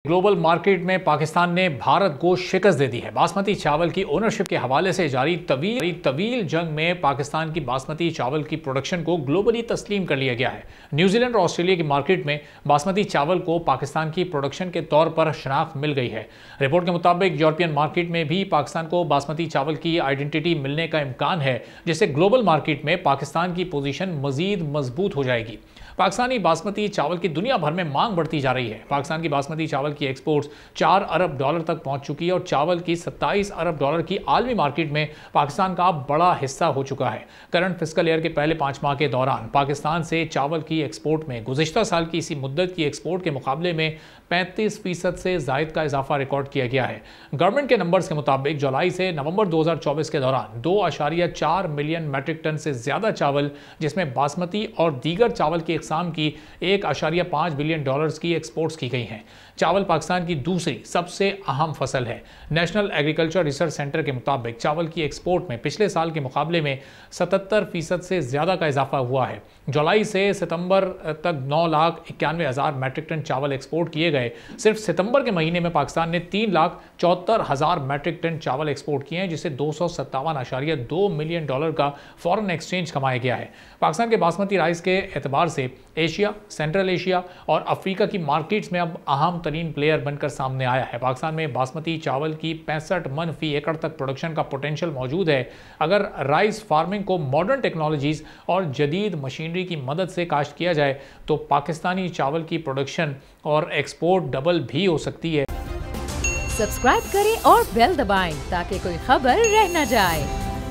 Global market में पाकिस्तान ने भारत को शिकस्त दे दी है। बासमती चावल की ओनरशिप के हवाले से जारी तवील जंग में पाकिस्तान की बासमती चावल की प्रोडक्शन को ग्लोबली तस्लीम कर लिया गया है। न्यूजीलैंड और ऑस्ट्रेलिया की मार्केट में बासमती चावल को पाकिस्तान की प्रोडक्शन के तौर पर शनाख्त मिल गई है। रिपोर्ट के मुताबिक यूरोपियन मार्केट में भी पाकिस्तान को बासमती चावल की आइडेंटिटी मिलने का इम्कान है, जिससे ग्लोबल मार्केट में पाकिस्तान की पोजीशन मजीद मजबूत हो जाएगी। पाकिस्तानी बासमती चावल की दुनिया भर में मांग बढ़ती जा रही है। पाकिस्तान की बासमती चावल की एक्सपोर्ट्स 4 अरब डॉलर तक पहुंच चुकी है और चावल की 27 अरब डॉलर की आलमी मार्केट में पाकिस्तान का बड़ा हिस्सा हो चुका है। करंट फिस्कल ईयर के पहले 5 माह के दौरान पाकिस्तान से चावल की एक्सपोर्ट में गुज़िश्ता साल की इसी मुद्दत की एक्सपोर्ट के मुकाबले में 35% से ज़ायद का इजाफा रिकॉर्ड किया गया है। गवर्नमेंट के नंबर्स के मुताबिक जुलाई से नवंबर 2024 के दौरान 2.4 मिलियन मैट्रिक टन से ज़्यादा चावल, जिसमें बासमती और दीगर चावल की इकसाम की 1.5 बिलियन डॉलर्स की एक्सपोर्ट्स की गई हैं। चावल पाकिस्तान की दूसरी सबसे अहम फसल है। नेशनल एग्रीकल्चर रिसर्च सेंटर के मुताबिक चावल की एक्सपोर्ट में पिछले साल के मुकाबले में 77% से ज़्यादा का इजाफा हुआ है। जुलाई से सितंबर तक 9,91,000 मैट्रिक टन चावल एक्सपोर्ट किए गए। सिर्फ सितंबर के महीने में पाकिस्तान ने 3,74,000 मैट्रिक टन चावल एक्सपोर्ट किए हैं, जिससे 257.2 मिलियन डॉलर का फॉरेन एक्सचेंज कमाया गया है। पाकिस्तान के बासमती राइस के एतबार से एशिया, सेंट्रल एशिया और अफ्रीका की मार्केट्स में अब अहम तरीन प्लेयर बनकर सामने आया है। पाकिस्तान में बासमती चावल की 65 मन फी एकड़ तक प्रोडक्शन का पोटेंशियल मौजूद है। अगर राइस फार्मिंग को मॉडर्न टेक्नोलॉजीज और जदीद मशीनरी की मदद से काश्त किया जाए तो पाकिस्तानी चावल की प्रोडक्शन और एक्सपोर्ट डबल भी हो सकती है। सब्सक्राइब करें और बेल दबाएं ताकि कोई खबर रह न जाए।